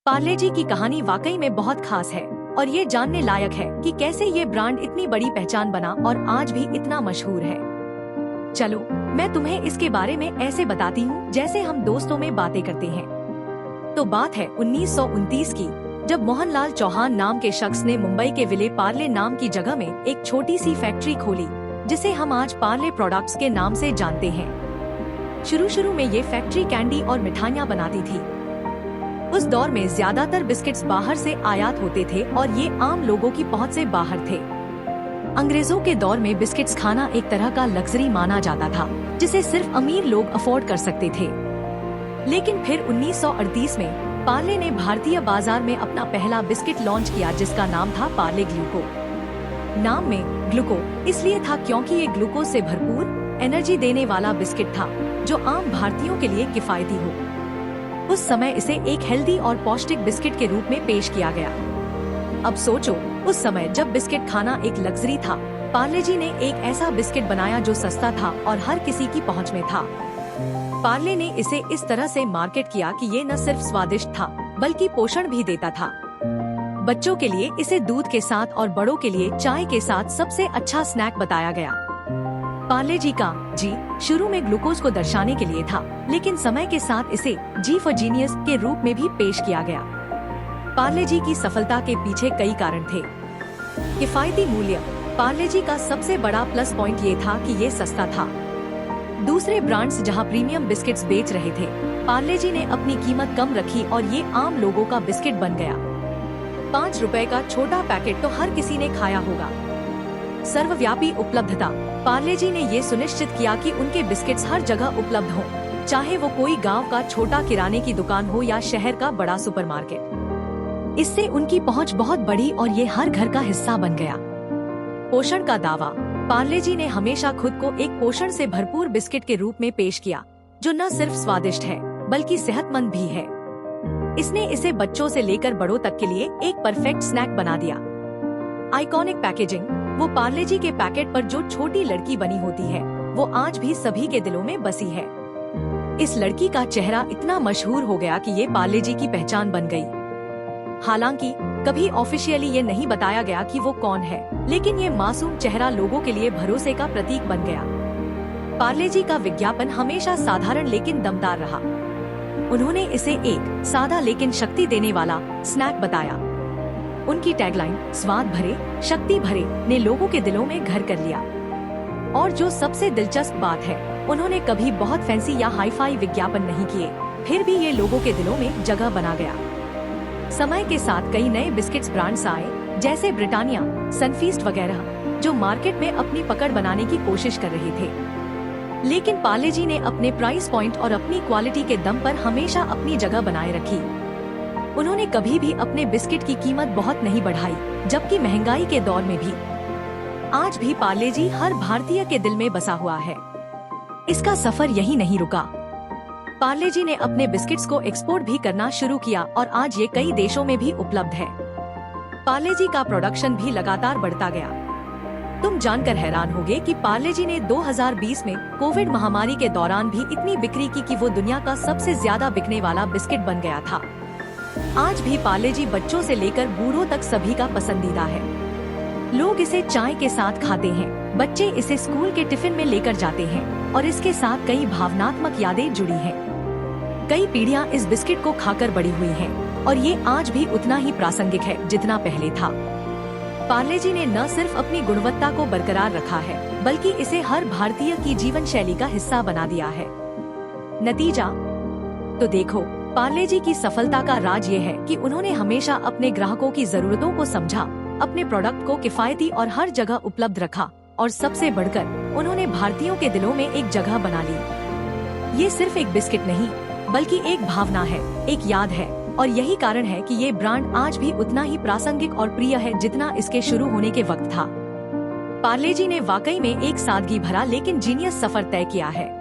पार्ले जी की कहानी वाकई में बहुत खास है और ये जानने लायक है कि कैसे ये ब्रांड इतनी बड़ी पहचान बना और आज भी इतना मशहूर है। चलो मैं तुम्हें इसके बारे में ऐसे बताती हूँ जैसे हम दोस्तों में बातें करते हैं। तो बात है 1929 की, जब मोहनलाल चौहान नाम के शख्स ने मुंबई के विले पार्ले नाम की जगह में एक छोटी सी फैक्ट्री खोली जिसे हम आज पार्ले प्रोडक्ट्स के नाम से जानते हैं। शुरू में ये फैक्ट्री कैंडी और मिठाइयाँ बनाती थी। उस दौर में ज्यादातर बिस्किट्स बाहर से आयात होते थे और ये आम लोगों की पहुंच से बाहर थे। अंग्रेजों के दौर में बिस्किट्स खाना एक तरह का लग्जरी माना जाता था जिसे सिर्फ अमीर लोग अफोर्ड कर सकते थे। लेकिन फिर 1938 में पार्ले ने भारतीय बाजार में अपना पहला बिस्किट लॉन्च किया जिसका नाम था पार्ले ग्लूको। नाम में ग्लूको इसलिए था क्योंकि ये ग्लूकोज से भरपूर एनर्जी देने वाला बिस्किट था जो आम भारतीयों के लिए किफायती हो। उस समय इसे एक हेल्दी और पौष्टिक बिस्किट के रूप में पेश किया गया। अब सोचो, उस समय जब बिस्किट खाना एक लग्जरी था, पार्ले जी ने एक ऐसा बिस्किट बनाया जो सस्ता था और हर किसी की पहुंच में था। पार्ले ने इसे इस तरह से मार्केट किया कि ये न सिर्फ स्वादिष्ट था बल्कि पोषण भी देता था। बच्चों के लिए इसे दूध के साथ और बड़ों के लिए चाय के साथ सबसे अच्छा स्नैक बताया गया। पार्ले जी का जी शुरू में ग्लूकोज को दर्शाने के लिए था, लेकिन समय के साथ इसे जी फॉर जीनियस के रूप में भी पेश किया गया। पार्ले जी की सफलता के पीछे कई कारण थे। किफायती मूल्य पार्ले जी का सबसे बड़ा प्लस पॉइंट ये था कि ये सस्ता था। दूसरे ब्रांड्स जहां प्रीमियम बिस्किट्स बेच रहे थे, पार्ले जी ने अपनी कीमत कम रखी और ये आम लोगों का बिस्किट बन गया। 5 रुपए का छोटा पैकेट तो हर किसी ने खाया होगा। सर्वव्यापी उपलब्धता पार्ले जी ने ये सुनिश्चित किया कि उनके बिस्किट्स हर जगह उपलब्ध हों, चाहे वो कोई गांव का छोटा किराने की दुकान हो या शहर का बड़ा सुपरमार्केट। इससे उनकी पहुंच बहुत बढ़ी और ये हर घर का हिस्सा बन गया। पोषण का दावा पार्ले जी ने हमेशा खुद को एक पोषण से भरपूर बिस्किट के रूप में पेश किया जो न सिर्फ स्वादिष्ट है बल्कि सेहतमंद भी है। इसने इसे बच्चों से लेकर बड़ों तक के लिए एक परफेक्ट स्नैक बना दिया। आइकॉनिक पैकेजिंग वो पार्ले जी के पैकेट पर जो छोटी लड़की बनी होती है वो आज भी सभी के दिलों में बसी है। इस लड़की का चेहरा इतना मशहूर हो गया कि ये पार्ले जी की पहचान बन गई। हालांकि कभी ऑफिशियली ये नहीं बताया गया कि वो कौन है, लेकिन ये मासूम चेहरा लोगों के लिए भरोसे का प्रतीक बन गया। पार्ले जी का विज्ञापन हमेशा साधारण लेकिन दमदार रहा। उन्होंने इसे एक सादा लेकिन शक्ति देने वाला स्नैक बताया। उनकी टैगलाइन स्वाद भरे शक्ति भरे ने लोगों के दिलों में घर कर लिया। और जो सबसे दिलचस्प बात है, उन्होंने कभी बहुत फैंसी या हाई-फाई विज्ञापन नहीं किए, फिर भी ये लोगों के दिलों में जगह बना गया। समय के साथ कई नए बिस्किट्स ब्रांड्स आए जैसे ब्रिटानिया, सनफीस्ट वगैरह, जो मार्केट में अपनी पकड़ बनाने की कोशिश कर रहे थे। लेकिन पार्ले जी ने अपने प्राइस पॉइंट और अपनी क्वालिटी के दम पर हमेशा अपनी जगह बनाए रखी। उन्होंने कभी भी अपने बिस्किट की कीमत बहुत नहीं बढ़ाई, जबकि महंगाई के दौर में भी। आज भी पार्ले जी हर भारतीय के दिल में बसा हुआ है। इसका सफर यही नहीं रुका। पार्ले जी ने अपने बिस्किट्स को एक्सपोर्ट भी करना शुरू किया और आज ये कई देशों में भी उपलब्ध है। पार्ले जी का प्रोडक्शन भी लगातार बढ़ता गया। तुम जानकर हैरान होगे कि पार्ले जी ने 2020 में कोविड महामारी के दौरान भी इतनी बिक्री की कि वो दुनिया का सबसे ज्यादा बिकने वाला बिस्किट बन गया था। आज भी पार्ले जी बच्चों से लेकर बूढ़ों तक सभी का पसंदीदा है। लोग इसे चाय के साथ खाते हैं, बच्चे इसे स्कूल के टिफिन में लेकर जाते हैं और इसके साथ कई भावनात्मक यादें जुड़ी हैं। कई पीढ़ियां इस बिस्किट को खाकर बड़ी हुई हैं और ये आज भी उतना ही प्रासंगिक है जितना पहले था। पार्ले जी ने न सिर्फ अपनी गुणवत्ता को बरकरार रखा है बल्कि इसे हर भारतीय की जीवन शैली का हिस्सा बना दिया है। नतीजा तो देखो, पार्ले जी की सफलता का राज ये है कि उन्होंने हमेशा अपने ग्राहकों की जरूरतों को समझा, अपने प्रोडक्ट को किफायती और हर जगह उपलब्ध रखा और सबसे बढ़कर उन्होंने भारतीयों के दिलों में एक जगह बना ली। ये सिर्फ एक बिस्किट नहीं बल्कि एक भावना है, एक याद है और यही कारण है कि ये ब्रांड आज भी उतना ही प्रासंगिक और प्रिय है जितना इसके शुरू होने के वक्त था। पार्ले जी ने वाकई में एक सादगी भरा लेकिन जीनियस सफर तय किया है।